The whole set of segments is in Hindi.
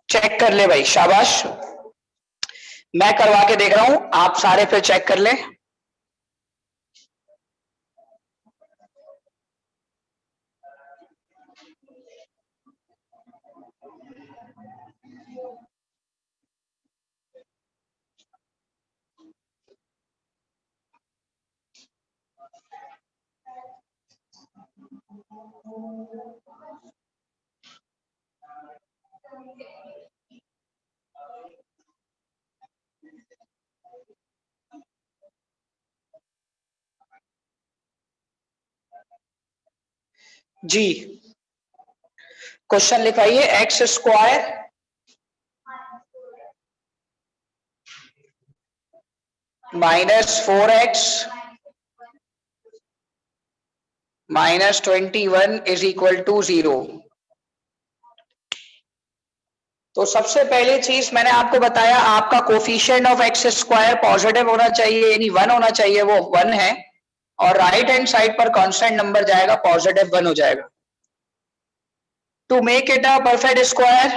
चेक कर ले भाई, शाबाश। मैं करवा के देख रहा हूं, आप सारे फिर चेक कर ले। जी, क्वेश्चन लिखाइए। X square -4x -21 is equal to 0। तो सबसे पहली चीज मैंने आपको बताया, आपका coefficient of x square positive होना चाहिए, यानी 1 होना चाहिए, वो 1 है। और राइट हैंड साइड पर कांस्टेंट नंबर जाएगा, पॉजिटिव 1 हो जाएगा। To make it a perfect square,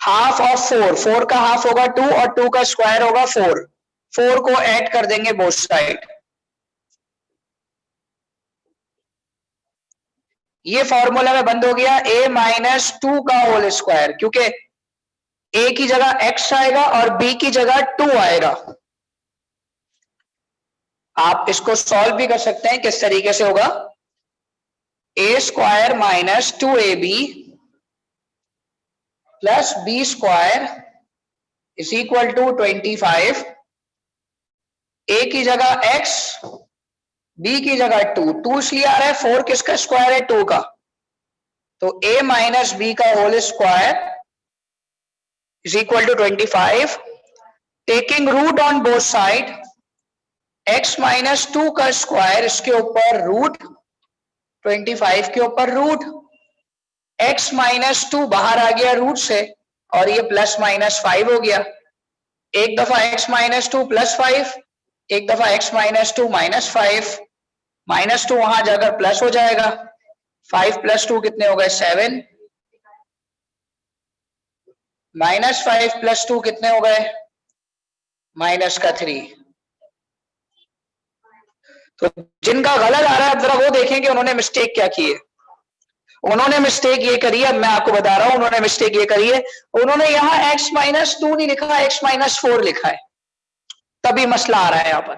half of 4, 4 का हाफ होगा 2 और 2 का स्क्वायर होगा 4, 4 को ऐड कर देंगे बोथ साइड। ये फॉर्मूला में बंद हो गया, a-2 का होल स्क्वायर, क्योंकि a की जगह x आएगा और b की जगह 2 आएगा। आप इसको सॉल्व भी कर सकते हैं, किस तरीके से होगा, a square -2ab plus b square is equal to 25। a की जगह x, b की जगह 2, 2 इसलिए आ रहा है, 4 किसका स्क्वायर है, 2 का, तो a माइनस b का whole square is equal to 25। Taking root on both side, x -2 का स्क्वायर इसके ऊपर रूट 25 के ऊपर रूट, x -2 बाहर आ गया रूट से और ये +-5 हो गया। एक दफा x -2 +5, एक दफा x -2 -5, -2 वहां जाकर प्लस हो जाएगा, 5 + 2 कितने हो गए, 7, -5 + 2 कितने हो गए, -3। तो जिनका गलत आ रहा है, जरा वो देखें कि उन्होंने मिस्टेक क्या की है। उन्होंने मिस्टेक ये करी है, मैं आपको बता रहा हूं, उन्होंने मिस्टेक ये करी है, उन्होंने यहां x -2 नहीं लिखा, x -4 लिखा है, तभी मसला आ रहा है यहां पर।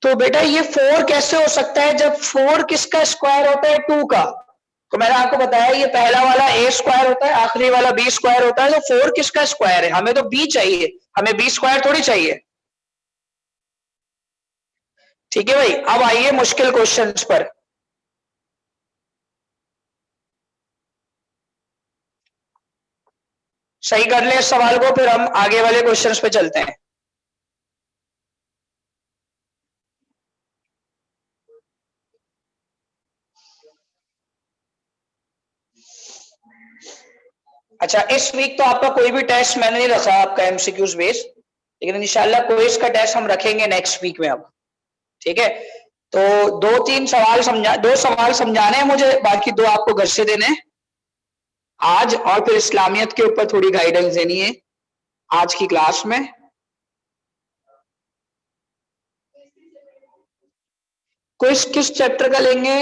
तो बेटा ये 4 कैसे हो सकता है जब 4 किसका स्क्वायर होता है, 2 का। तो मैंने आपको बताया ये पहला वाला a स्क्वायर होता है, आखिरी वाला b स्क्वायर होता है, तो 4 किसका स्क्वायर है, हमें तो b चाहिए, हमें b स्क्वायर थोड़ी चाहिए। ठीक है भाई, अब आइए मुश्किल क्वेश्चंस पर। सही कर ले इस सवाल को, फिर हम आगे वाले क्वेश्चंस पे चलते हैं। अच्छा, इस वीक तो आपका कोई भी टेस्ट मैंने नहीं रखा आपका एमसीक्यूज बेस, लेकिन इंशाल्लाह क्विज का टेस्ट हम रखेंगे नेक्स्ट वीक में अब। ठीक है, तो 2 सवाल समझाने हैं मुझे, बाकी 2 आपको घर से देने हैं आज, और फिर इस्लामियत के ऊपर थोड़ी गाइडेंस देनी है आज की क्लास में। क्विज किस चैप्टर का लेंगे,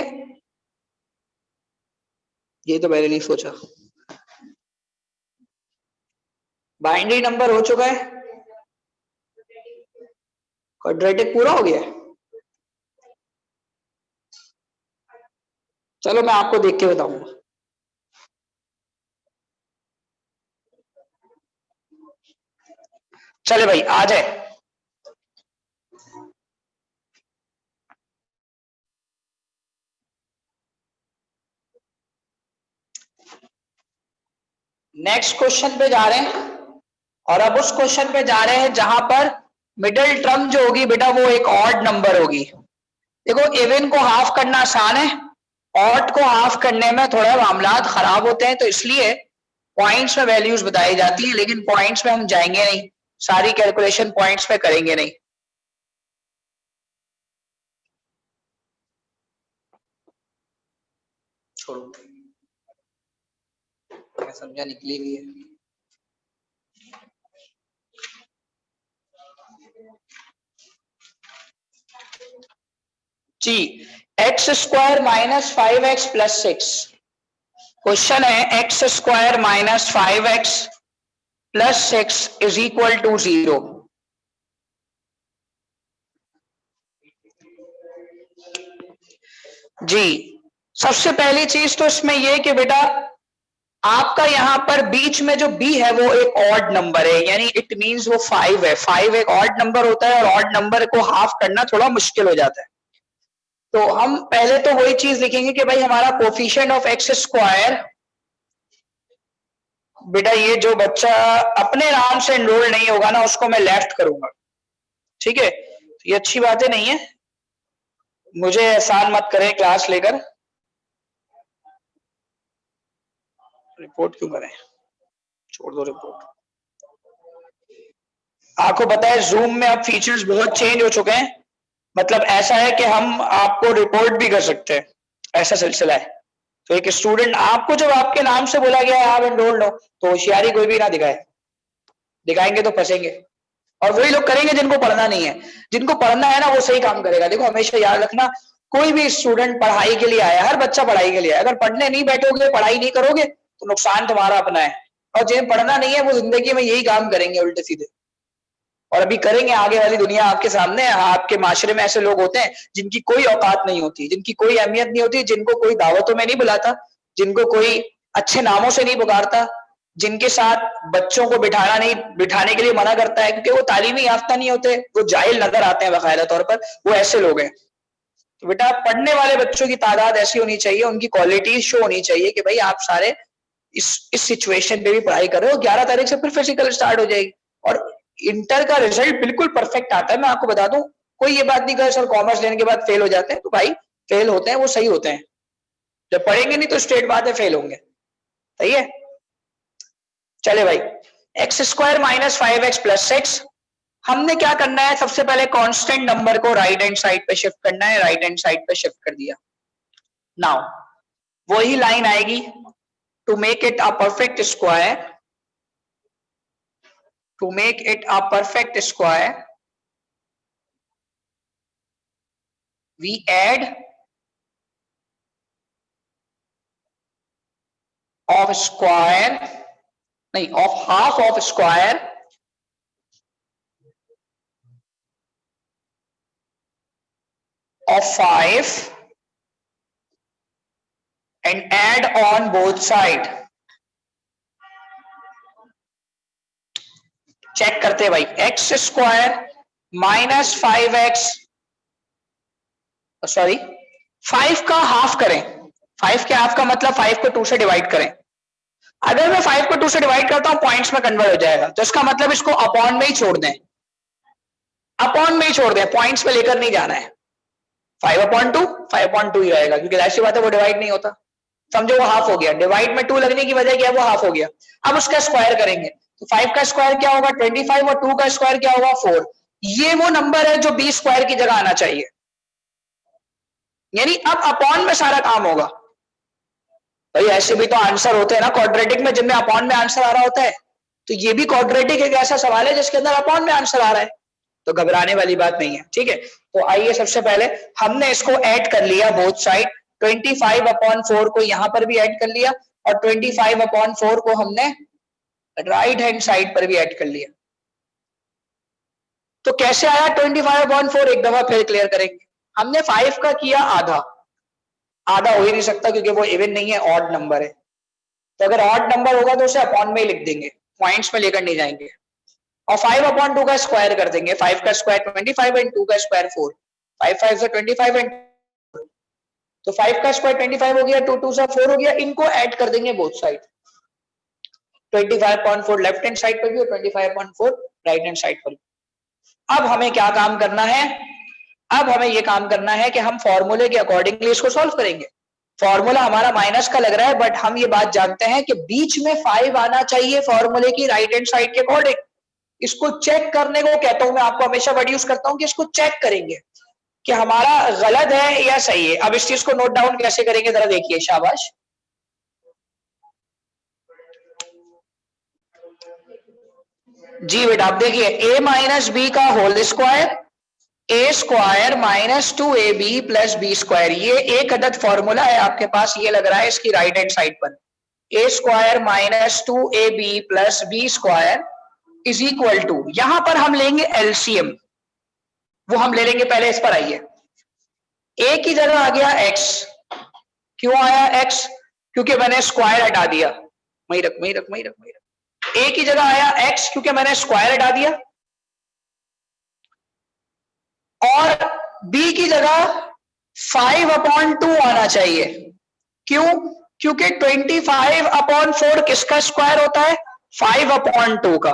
ये तो मैंने नहीं सोचा। बाइनरी नंबर हो चुका है, क्वाड्रेटिक पूरा हो गया है। चलो मैं आपको देख के बताऊंगा। चले भाई आ जाए। नेक्स्ट क्वेश्चन पे जा रहे हैं, और अब उस क्वेश्चन पे जा रहे हैं जहां पर मिडिल टर्म जो होगी बेटा वो एक ऑड नंबर होगी। देखो इवन को हाफ करना आसान है, ऑड को हाफ करने में थोड़ा मामलात खराब होते हैं, तो इसलिए पॉइंट्स में वैल्यूज बताई जाती है, लेकिन पॉइंट्स में हम जाएंगे नहीं, सारी कैलकुलेशन पॉइंट्स पे करेंगे नहीं। छोड़ो, मैं समझा निकली हुई है। जी, x square minus 5x plus 6। Question है x square minus 5x plus 6 is equal to 0। जी, सबसे पहली चीज तो इसमें यह कि बेटा आपका यहां पर बीच में जो b है वो एक ऑड नंबर है, यानी इट मींस वो 5 है। 5 एक ऑड नंबर होता है और ऑड नंबर को हाफ करना थोड़ा मुश्किल हो जाता है। तो हम पहले तो वही चीज लिखेंगे कि भाई हमारा कोफिशिएंट ऑफ एक्स स्क्वायर, बेटा ये जो बच्चा अपने नाम से एनरोल नहीं होगा ना उसको मैं लेफ्ट करूंगा, ठीक है? तो ये अच्छी बातें नहीं है, मुझे एहसान मत करें क्लास लेकर। रिपोर्ट क्यों करें, छोड़ दो रिपोर्ट। आपको पता है जूम में अब फीचर्स बहुत चेंज हो चुके हैं, मतलब ऐसा है कि हम आपको रिपोर्ट भी कर सकते हैं, ऐसा सिलसिला है। तो एक स्टूडेंट आपको जब आपके नाम से बोला गया है आप एनरोल्ड हो तो होशियारी कोई भी ना दिखाए, दिखाएंगे तो फंसेंगे। और वही लोग करेंगे जिनको पढ़ना नहीं है, जिनको पढ़ना है ना वो सही काम करेगा। देखो हमेशा याद रखना, कोई भी स्टूडेंट पढ़ाई के लिए आया, हर बच्चा पढ़ाई के लिए आया। अगर पढ़ने नहीं बैठोगे, पढ़ाई नहीं करोगे तो नुकसान तुम्हारा अपना है, और जिन्हें पढ़ना नहीं है वो जिंदगी में यही काम करेंगे उल्टे सीधे, और अभी करेंगे। आगे वाली दुनिया आपके सामने है। आपके माशरे में ऐसे लोग होते हैं जिनकी कोई औकात नहीं होती, जिनकी कोई अहमियत नहीं होती, जिनको कोई दावतों में नहीं बुलाता, जिनको कोई अच्छे नामों से नहीं पुकारता, जिनके साथ बच्चों को बिठाने के लिए मना करता है क्योंकि वो तालीमी याफ्ता नहीं होते, वो जाहिल नजर आते हैं बाकायदा तौर पर, वो ऐसे लोग हैं। तो बेटा पढ़ने वाले बच्चों की तादाद ऐसी होनी चाहिए, उनकी क्वालिटी शो होनी चाहिए कि भाई आप सारे इस सिचुएशन पे भी पढ़ाई कर रहे हो। 11 तारीख से फिर फिजिकल स्टार्ट हो जाएगी और इंटर का रिजल्ट बिल्कुल परफेक्ट आता है। मैं आपको बता दूं, कोई ये बात नहीं करे सर कॉमर्स लेने के बाद फेल हो जाते हैं, तो भाई फेल होते हैं वो सही होते हैं, जब पढ़ेंगे नहीं तो स्ट्रेट बात है फेल होंगे, सही है? चले भाई, x square minus 5x plus 6, हमने क्या करना है, सबसे पहले कांस्टेंट नंबर को राइट हैंड साइड पे शिफ्ट करना है। राइट हैंड साइड पे शिफ्ट कर दिया। नाउ वही लाइन आएगी, to make it a perfect square, to make it a perfect square we add of square नहीं of half of square of 5 and add on both side। Check करते हैं भाई, x square minus 5x, sorry 5 का हाफ करें। 5 के हाफ का मतलब 5 को 2 से डिवाइड करें। अगर मैं 5 को 2 से डिवाइड करता हूं पॉइंट्स में कन्वर्ट हो जाएगा, तो इसका मतलब इसको अपॉन में ही छोड़ दें, अपॉन में ही छोड़ दें, पॉइंट्स में लेकर नहीं जाना है। 5/2 5/2 ही रहेगा क्योंकि ऐसी बात है वो डिवाइड नहीं होता। समझो वो हाफ हो गया, डिवाइड में 2 लगने की वजह क्या है, वो हाफ हो गया। अब उसका स्क्वायर करेंगे तो 5 का स्क्वायर क्या होगा 25 और 2 का स्क्वायर क्या होगा 4। ये वो नंबर है जो b स्क्वायर की जगह आना चाहिए, यानी अब अपॉन में सारा काम होगा। भाई ऐसे भी तो आंसर होते हैं ना क्वाड्रेटिक में जिनमें अपॉन में आंसर आ रहा होता है, तो ये भी क्वाड्रेटिक एक ऐसा सवाल है जिसके अंदर अपॉन में आंसर आ रहा है, तो घबराने वाली बात नहीं है, ठीक है? तो आइए सबसे पहले हमने इसको ऐड कर लिया बोथ साइड, 25/4 को यहां पर भी ऐड कर लिया और 25/4 को हमने राइट हैंड साइड पर भी ऐड कर लिया। तो कैसे आया 25/4, एक दफा फिर क्लियर करेंगे। हमने 5 का किया आधा, आधा हो ही नहीं सकता क्योंकि वो इवन नहीं है, ऑड नंबर है। तो अगर ऑड नंबर होगा तो उसे अपॉन में ही लिख देंगे, पॉइंट्स में लेकर नहीं जाएंगे। और 5/2 का स्क्वायर कर देंगे, 5 का स्क्वायर 25 एंड 2 का स्क्वायर 4, 5 5 से 25 एंड तो 5 का स्क्वायर 25 हो गया, 2 2 से 4 हो गया, इनको ऐड कर देंगे both side. 25/4 left hand side पर भी और 25/4 राइट हैंड साइड पर भी। अब हमें क्या काम करना है, अब हमें ये काम करना है कि हम फॉर्मूले के अकॉर्डिंगली इसको सॉल्व करेंगे। फॉर्मूला हमारा माइनस का लग रहा है, बट हम ये बात जानते हैं कि बीच में 5 आना चाहिए फॉर्मूले की राइट हैंड साइड के अकॉर्डिंग। इसको चेक करने को कहता हूं मैं, आपको हमेशा वर्ड यूज करता हूं कि इसको चेक करेंगे कि हमारा गलत है या सही है। अब इस चीज को नोट डाउन कैसे करेंगे जरा देखिए, शाबाश। जी बेटा आप देखिए a माइनस बी का whole square a square minus 2ab plus b square, ये एक अदद फॉर्मूला है आपके पास, ये लग रहा है इसकी राइट हैंड साइड पर। A square minus 2ab plus b square is equal to, यहां पर हम लेंगे एलसीएम, वो हम ले लेंगे, पहले इस पर आइए। ए की जगह आ गया x, क्यों आया x? क्योंकि मैंने स्क्वायर हटा दिया, वही रख वही रख वही रख वही रख। ए की जगह आया x क्योंकि मैंने स्क्वायर हटा दिया, और b की जगह 5/2 आना चाहिए, क्यों? क्योंकि 25/4 किसका स्क्वायर होता है? 5/2 का।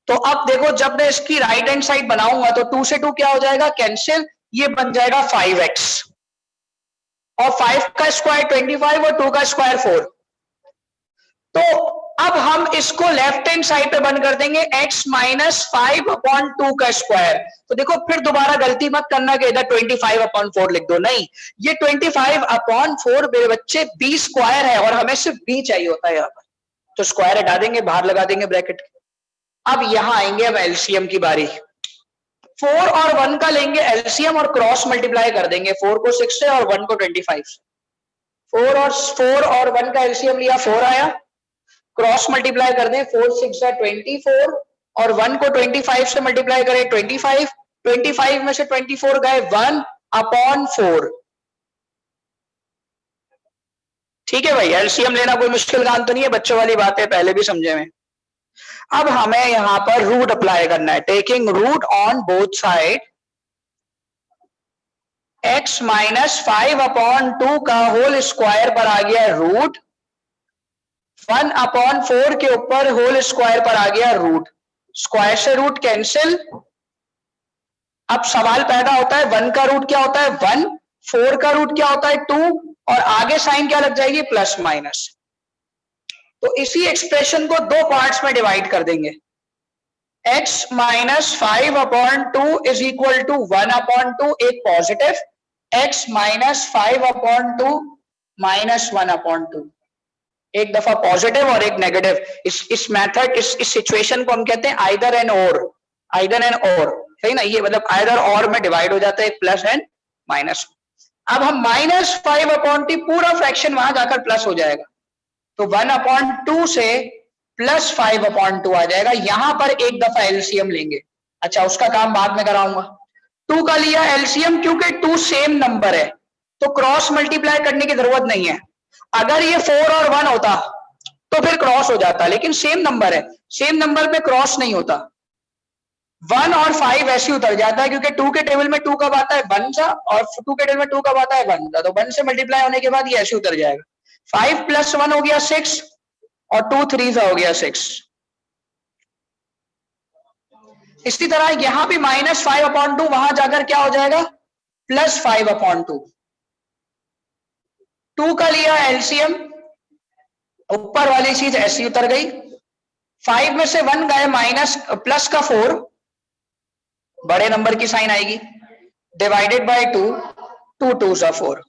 तो अब देखो जब मैं इसकी राइट हैंड साइड बनाऊंगा तो 2 से 2 क्या हो जाएगा? कैंसिल, ये बन जाएगा 5x, और 5 का स्क्वायर 25 और 2 का स्क्वायर 4। तो अब हम इसको लेफ्ट हैंड साइड पे बंद कर देंगे, x माइनस 5/2 का स्क्वायर। तो देखो फिर दोबारा गलती मत करना कि इधर 25/4 लिख दो, नहीं, ये 25/4 मेरे बच्चे b स्क्वायर है, और हमें सिर्फ b चाहिए होता है यहाँ पर, तो स्क्वायर हटा देंगे, बाहर लगा देंगे ब्रैकेट। अब यहां आएंगे अब एलसीएम की बारी। 4 और 1 का लेंगे एलसीएम और क्रॉस मल्टीप्लाई कर देंगे, 4 को 6 से और 1 को 25 से। 4 और 1 का एलसीएम लिया, 4 आया, क्रॉस मल्टीप्लाई कर दें, 4 6 24, और 1 को 25 से मल्टीप्लाई करें 25, 25 में से 24 गए 1/4। ठीक है भाई, एलसीएम लेना कोई मुश्किल काम तो नहीं है, बच्चों वाली बात है, पहले भी समझे में। अब हमें यहां पर रूट अप्लाई करना है, taking root on both side, x minus 5/2 का होल स्क्वायर पर आ गया रूट, 1/4 के ऊपर होल स्क्वायर पर आ गया रूट, स्क्वायर से रूट कैंसिल। अब सवाल पैदा होता है 1 का रूट क्या होता है? 1, 4 का रूट क्या होता है? 2, और आगे साइन क्या लग जाएगी? Plus minus. तो इसी एक्सप्रेशन को दो पार्ट्स में डिवाइड कर देंगे, x minus 5/2 is equal to 1/2, एक पॉजिटिव, x माइनस 5/2 माइनस 1/2, एक दफा पॉजिटिव और एक नेगेटिव। इस मेथड, इस सिचुएशन को हम कहते हैं आइदर एंड और, आइदर एंड और, सही ना, ये मतलब आइदर और में डिवाइड हो जाता है, एक प्लस एंड माइनस। अब हम माइनस 5/2 पूरा फ्रैक्शन वहां जाकर प्लस हो जाएगा, तो 1/2 से प्लस 5/2 आ जाएगा। यहां पर एक दफा एलसीएम लेंगे, अच्छा उसका काम बाद में कराऊंगा। 2 का लिया एलसीएम, क्योंकि 2 सेम नंबर है तो क्रॉस मल्टीप्लाई करने की जरूरत नहीं है। अगर ये 4 और 1 होता तो फिर क्रॉस हो जाता, लेकिन सेम नंबर है, सेम नंबर पे क्रॉस नहीं होता। 1 और 5 ऐसे उतर जाता है, क्योंकि 2 के टेबल में 2 कब आता है? 1 सा, और 2 के टेबल में 2 कब आता है? 1 सा, तो 1 से मल्टीप्लाई होने के बाद ये ऐसे उतर जाएगा। 5 + 1 हो गया 6, और 2 3 हो गया 6। इसी तरह यहां भी माइनस 5/2 वहां जाकर क्या हो जाएगा? प्लस 5/2। 2 का लिया एलसीएम, ऊपर वाली चीज ऐसी उतर गई, 5 में से 1 गए, माइनस प्लस का 4, बड़े नंबर की साइन आएगी, डिवाइडेड बाय 2, 2 2 सा 4।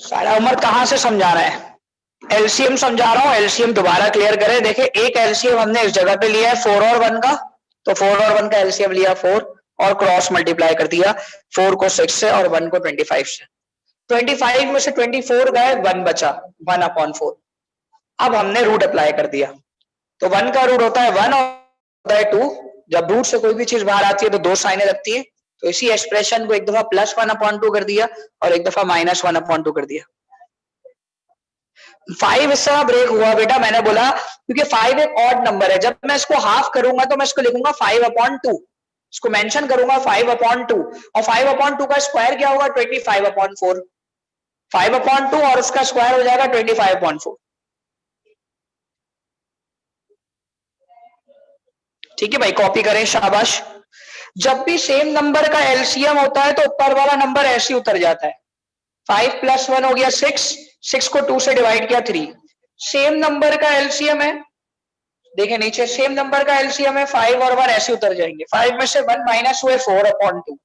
सारा उम्र कहां से समझा रहा है? एलसीएम समझा रहा हूं, एलसीएम दोबारा क्लियर करें। देखिए एक एलसीएम हमने इस जगह पे लिया है 4 और 1 का, तो 4 और 1 का एलसीएम लिया 4, और क्रॉस मल्टीप्लाई कर दिया, 4 को 6 से और 1 को 25 से। 25 में से 24 गए, 1 बचा, 1/4। अब हमने रूट अप्लाई कर दिया, तो 1 का रूट होता है 1 और होता है 2। जब रूट से कोई भी चीज बाहर आती है तो दो साइनें लगती है, तो इसी एक्सप्रेशन को एक दफा प्लस 1/2 कर दिया और एक दफा माइनस 1/2 कर दिया। 5 इस तरह ब्रेक हुआ बेटा, मैंने बोला क्योंकि 5 एक ऑड नंबर है, जब मैं इसको हाफ करूंगा तो मैं इसको लिखूंगा 5/2, इसको मेंशन करूंगा 5/2, और 5/2 का स्क्वायर क्या होगा? 25/4। 5/2 और उसका स्क्वायर हो जाएगा 25/4। ठीक है भाई, कॉपी करें, शाबाश। जब भी सेम नंबर का एलसीएम होता है तो ऊपर वाला नंबर ऐसे उतर जाता है, 5 प्लस 1 हो गया 6, 6 को 2 से डिवाइड किया 3। सेम नंबर का एलसीएम है, देखिए नीचे सेम नंबर का एलसीएम है, 5 और 1 ऐसे उतर जाएंगे, 5 में से 1 माइनस हुए 4/2।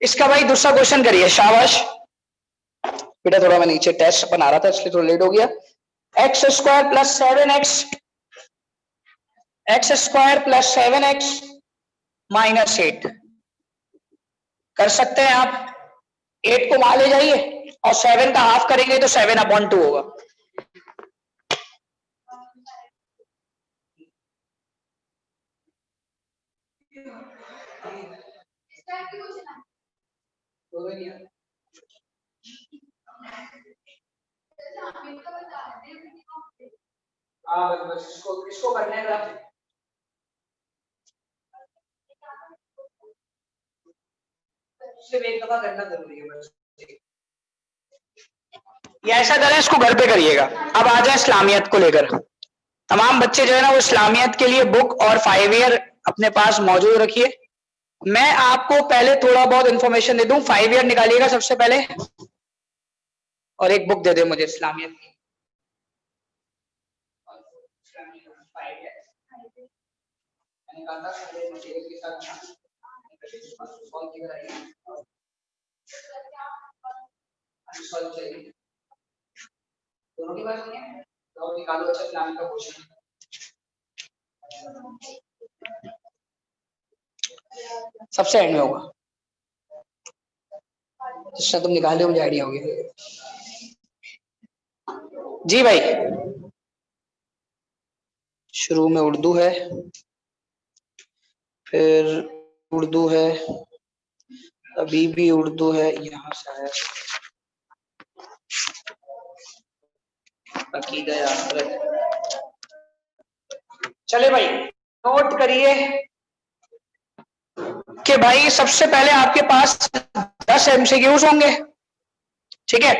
इसका भाई दूसरा क्वेश्चन करिए, शाबाश बेटा। थोड़ा मैं नीचे टेस्ट बना रहा था इसलिए थोड़ा लेट हो गया। X square plus 7x, x square plus 7x minus 8 कर सकते हैं आप। 8 को वहां ले जाइए और 7 का हाफ करेंगे तो 7/2 होगा। बस इसको करने का सिर्फ एक दफा करना जरूरी है बस। या ऐसा करें, इसको घर पे करिएगा। अब आ जाए इस्लामियत को लेकर। तमाम बच्चे जो है ना वो इस्लामियत के लिए बुक और 5 ईयर अपने पास मौजूद रखिए। मैं आपको पहले थोड़ा बहुत इंफॉर्मेशन दे दूं। 5 ईयर निकालिएगा सबसे पहले और एक बुक दे दे मुझे इस्लामियत की। दोनों के पास नहीं है तो निकालो। अच्छा इस्लामिक का क्वेश्चन सबसे एंड में होगा, जिससे तुम निकाले मुझे आइडिया हो गया। जी भाई, शुरू में उर्दू है, फिर उर्दू है, अभी भी उर्दू है, यहाँ से है अकीदा आखिरत। चले भाई नोट करिए कि भाई सबसे पहले आपके पास 10 एमसीक्यूज होंगे, ठीक है।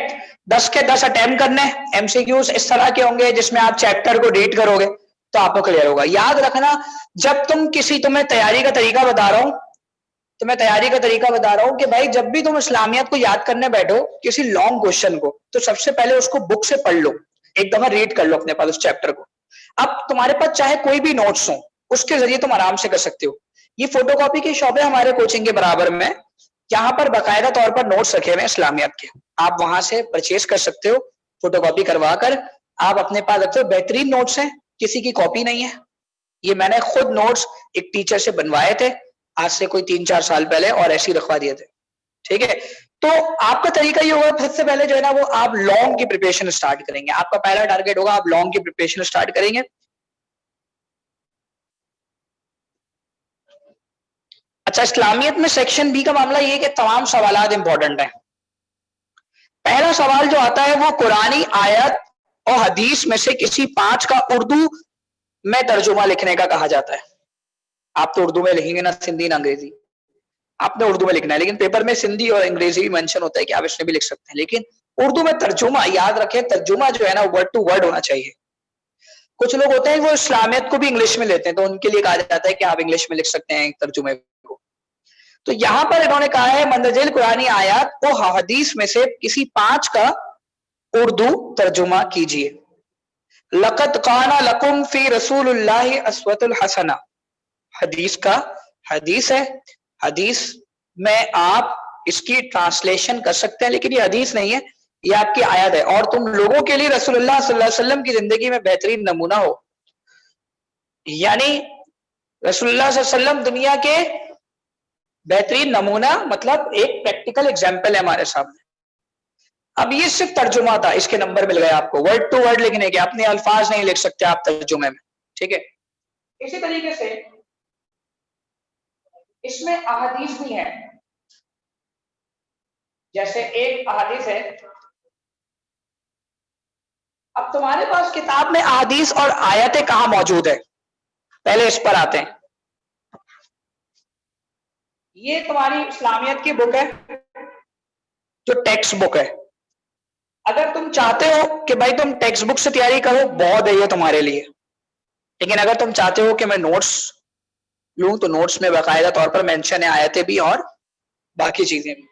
10 के 10 अटेम्प्ट करने। एमसीक्यूज इस तरह के होंगे जिसमें आप चैप्टर को रीड करोगे तो आपको क्लियर होगा। याद रखना, जब तुम्हें तैयारी का तरीका बता रहा हूं, कि भाई जब भी तुम इस्लामियत को याद करने बैठो किसी लॉन्ग क्वेश्चन को, तो सबसे पहले उसको बुक से पढ़ लो, एक दफा रीड कर लो अपने पास उस चैप्टर को। अब तुम्हारे पास चाहे कोई भी नोट्स हो, उसके जरिए तुम आराम से कर सकते हो। ये फोटोकॉपी की शॉप है हमारे कोचिंग के बराबर में, यहाँ पर बाकायदा तौर पर नोट्स रखे हुए हैं इस्लामियत के, आप वहां से परचेज कर सकते हो। फोटोकॉपी करवा कर आप अपने पास रखते हो। बेहतरीन नोट्स हैं, किसी की कॉपी नहीं है। ये मैंने खुद नोट्स एक टीचर से बनवाए थे आज से कोई 3-4 साल पहले और ऐसे ही रखवा दिए थे, ठीक है। तो आपका तरीका ये होगा, सबसे पहले जो है ना वो आप लॉन्ग की प्रिपरेशन स्टार्ट करेंगे। आपका पहला टारगेट होगा आप लॉन्ग की प्रिपरेशन स्टार्ट करेंगे। अच्छा, इस्लामियत में सेक्शन बी का मामला ये है कि तमाम सवालात इंपॉर्टेंट है। पहला सवाल जो आता है वो कुरानी आयत और हदीस में से किसी 5 का उर्दू में तर्जुमा लिखने का कहा जाता है। आप तो उर्दू में लिखेंगे ना, सिंधी ना अंग्रेजी, आपने उर्दू में लिखना है, लेकिन पेपर में सिंधी और अंग्रेजी भी मेंशन होता है कि आप इसमें भी लिख सकते हैं, लेकिन उर्दू में तर्जुमा, याद रखें तर्जुमा जो है ना वर्ड टू वर्ड होना चाहिए। कुछ लोग होते हैं वो इस्लामियत को भी इंग्लिश में लेते हैं, तो उनके लिए कहा जाता है कि आप इंग्लिश में लिख सकते हैं तर्जुमे को। तो यहां पर इन्होंने कहा है मंदजिल कुरानी आयत को हदीस में से किसी 5 का उर्दू तर्जुमा कीजिए। लक़द काना लकुम फी रसूलिल्लाहि अस्वतुल हसना, हदीस का हदीस है, हदीस में आप इसकी ट्रांसलेशन कर सकते हैं, लेकिन ये हदीस नहीं है, ये आपकी आयत है। और तुम लोगों के लिए रसूलुल्लाह सल्लल्लाहु अलैहि वसल्लम की जिंदगी में बेहतरीन नमूना हो, यानी रसूलुल्लाह सल्लल्लाहु अलैहि वसल्लम दुनिया के बेहतरीन नमूना, मतलब एक प्रैक्टिकल एग्जाम्पल है हमारे सामने। अब ये सिर्फ तर्जुमा था, इसके नंबर मिल गए आपको, वर्ड टू वर्ड लिखने के, अपने अल्फाज नहीं लिख सकते आप तर्जुमे में, ठीक है। इसी तरीके से इसमें अहादीस भी है, जैसे एक अहादीस है। अब तुम्हारे पास किताब में अहादीस और आयतें कहां मौजूद है, पहले इस पर आते हैं। ये तुम्हारी इस्लामियत की बुक है, जो टेक्स्ट बुक है। अगर तुम चाहते हो कि भाई तुम टेक्स्ट बुक से तैयारी करो, बहुत है ये तुम्हारे लिए, लेकिन अगर तुम चाहते हो कि मैं नोट्स लूं, तो नोट्स में बाकायदा तौर पर मेंशन है आयतें भी और बाकी चीजें भी।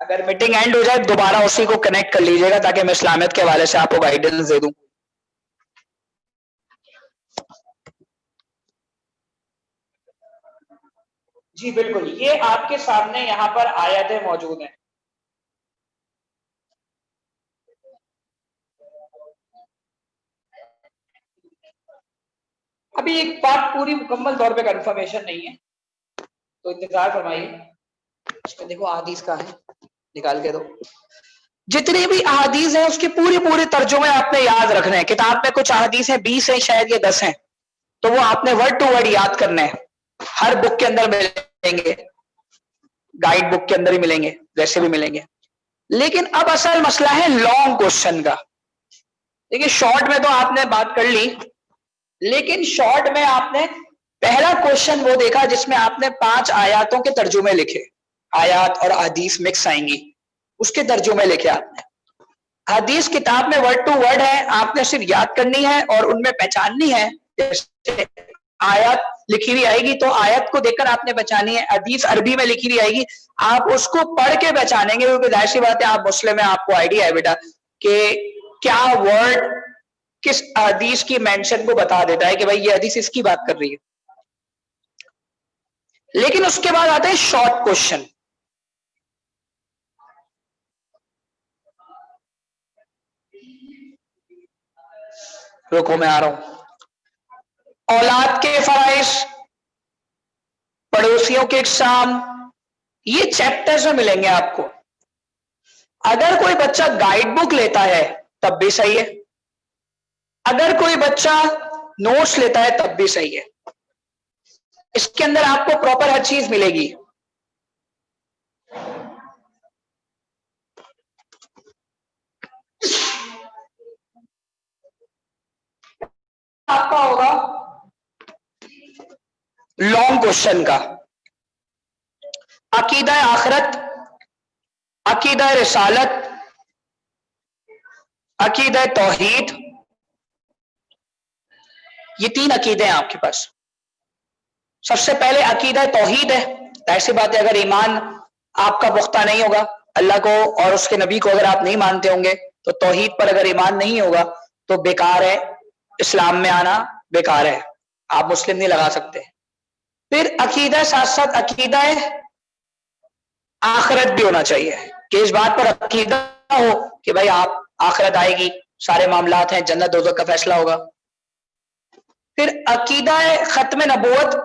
अगर मीटिंग एंड हो जाए दोबारा उसी को कनेक्ट कर लीजिएगा, ताकि मैं इस्लामियत के हवाले से आपको गाइडेंस दे दूं। जी बिल्कुल, ये आपके सामने यहाँ पर आयतें मौजूद हैं। अभी एक बात पूरी मुकम्मल तौर पे कंफर्मेशन नहीं है, तो इंतजार फरमाइए। इसमें देखो अहादीस का है, निकाल के दो। जितनी भी अहादीस है उसके पूरे पूरे तर्जुमे आपने याद रखने हैं। किताब में कुछ अहादीस है 20 है, शायद ये 10 है, तो वो आपने वर्ड टू वर्ड याद करने हैं। हर बुक के अंदर मिलेंगे, गाइड बुक के अंदर ही मिलेंगे, वैसे भी मिलेंगे। लेकिन अब असल मसला है लॉन्ग क्वेश्चन का। देखिए शॉर्ट में तो आपने बात कर ली, लेकिन शॉर्ट में आपने पहला क्वेश्चन वो देखा जिसमें आपने 5 आयातों के तर्जुमे लिखे, आयात और हदीस मिक्स आएंगी, उसके तर्जुमे लिखे आपने। हदीस किताब में वर्ड टू वर्ड है, आपने सिर्फ याद करनी है और उनमें पहचाननी है। जैसे आयत लिखी हुई आएगी तो आयत को देखकर आपने पहचानी है, हदीस अरबी में लिखी हुई आएगी, आप उसको पढ़ के पहचानेंगे, क्योंकि जाहिर सी बात है आप मुस्लिम है, आपको आइडिया है बेटा कि क्या वर्ड किस हदीस की मेंशन को बता देता है कि भाई ये हदीस इसकी बात कर रही है। लेकिन उसके बाद आते हैं शॉर्ट क्वेश्चन। रुको मैं आ रहा हूं। औलाद के फराइज, पड़ोसियों के इकसाम, ये चैप्टर्स में मिलेंगे आपको। अगर कोई बच्चा गाइड बुक लेता है तब भी सही है, अगर कोई बच्चा नोट्स लेता है तब भी सही है। इसके अंदर आपको प्रॉपर हर चीज मिलेगी। आपका होगा लॉन्ग क्वेश्चन का अकीदा आखिरत, अकीदा रिसालत, अकीदा तौहीद, ये 3 अकीदे हैं आपके पास। सबसे पहले अकीदा तौहीद है। ऐसी बात है, अगर ईमान आपका पुख्ता नहीं होगा, अल्लाह को और उसके नबी को अगर आप नहीं मानते होंगे, तो तौहीद पर अगर ईमान नहीं होगा तो बेकार है, इस्लाम में आना बेकार है, आप मुस्लिम नहीं लगा सकते। फिर अकीदा साथ साथ अकीदा आखिरत भी होना चाहिए, कि इस बात पर अकीदा हो कि भाई आप आखिरत आएगी, सारे मामलात हैं, जन्नत दोज़ख का फैसला होगा। फिर अकीदा खत्म नबूवत,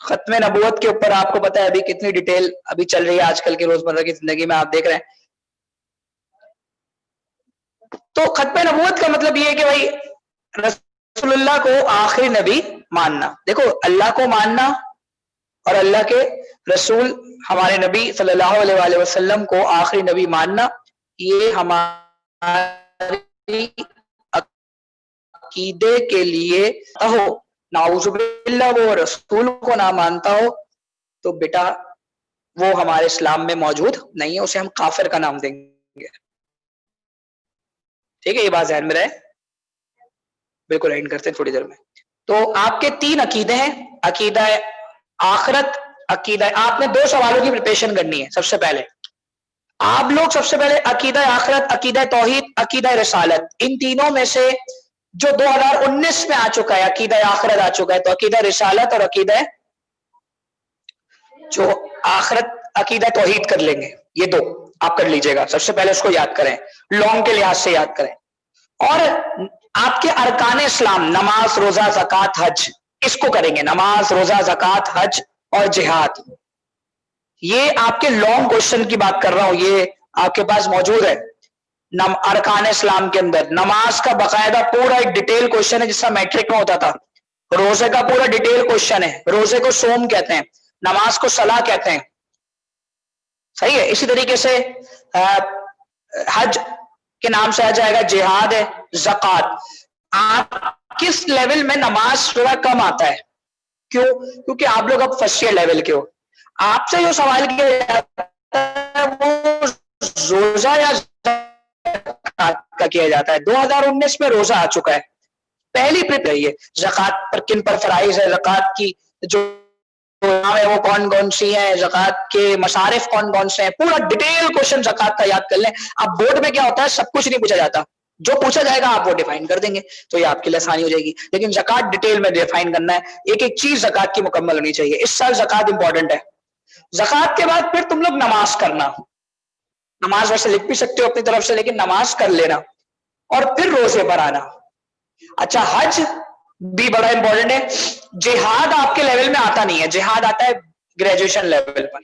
खत्म नबूवत के ऊपर आपको पता है अभी कितनी डिटेल अभी चल रही है आजकल की रोजमर्रा की जिंदगी में, आप देख रहे हैं। तो खत्म नबूवत का मतलब ये है कि भाई रसूलुल्लाह को आखिरी नबी मानना। देखो अल्लाह को मानना और अल्लाह के रसूल हमारे नबी सल्लल्लाहु अलैहि वसल्लम को आखिरी नबी मानना, ये हमारी अकीदे के लिए हो। नाउजुबिल्लाह वो रसूल को ना मानता हो तो बेटा वो हमारे इस्लाम में मौजूद नहीं है, उसे हम काफिर का नाम देंगे। ठीक है, ये बात ध्यान में रहे। बिल्कुल एंड करते हैं थोड़ी देर में। तो आपके 3 अकीदे हैं, अकीदा आखिरत, अकीदा, आपने 2 सवालों की प्रिपरेशन करनी है। सबसे पहले आप लोग सबसे पहले अकीदा आखिरत, अकीदा तौहीद, अकीदा रिसालत, इन तीनों में से जो 2019 में आ चुका है अकीदा आखिरत आ चुका है, तो अकीदा रिसालत और अकीदा जो आखिरत अकीदा तौहीद कर लेंगे। ये 2 आप कर लीजिएगा, सबसे पहले उसको याद करें, लॉन्ग के लिहाज से याद करें। और आपके अरकान इस्लाम नमाज, रोजा, ज़कात, हज, इसको करेंगे। नमाज, रोजा, ज़कात, हज और जिहाद, ये आपके लॉन्ग क्वेश्चन की बात कर रहा हूं, ये आपके पास मौजूद है अरकान इस्लाम के अंदर। नमाज का बाकायदा पूरा एक डिटेल क्वेश्चन है, जिसका मैट्रिक में होता था। रोजे का पूरा डिटेल क्वेश्चन है, रोजे को सोम कहते हैं, नमाज को सलाह कहते हैं। सही है। इसी तरीके से हज के नाम से आ जाएगा, जिहाद है, ज़कात। आप किस लेवल में नमाज थोड़ा कम आता है, क्यों? क्योंकि आप लोग अब फर्स्ट ईयर लेवल के हो। आपसे जो सवाल किया जाता है वो रोजा या ज़कात का किया जाता है। 2019 में रोजा आ चुका है, पहली प्रिपेयर है ज़कात पर, किन पर फराइज है, ज़कात की जो है वो कौन कौन सी है, ज़कात के मसारिफ कौन कौन से हैं, पूरा डिटेल क्वेश्चन ज़कात का याद कर लें। अब बोर्ड में क्या होता है, सब कुछ नहीं पूछा जाता, जो पूछा जाएगा आप वो डिफाइन कर देंगे, तो ये आपके लिए आसानी हो जाएगी। लेकिन ज़कात डिटेल में डिफाइन करना है, एक एक चीज ज़कात की मुकम्मल होनी चाहिए। इस साल ज़कात इंपॉर्टेंट है। ज़कात के बाद फिर तुम लोग नमाज करना, नमाज वैसे लिख भी सकते हो अपनी तरफ से, लेकिन नमाज कर लेना और फिर रोजे पर आना। अच्छा, हज भी बड़ा इंपॉर्टेंट है। जिहाद आपके लेवल में आता नहीं है, जिहाद आता है ग्रेजुएशन लेवल पर।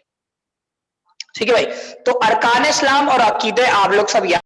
ठीक है भाई। तो अरकान इस्लाम और अकीदे आप लोग सब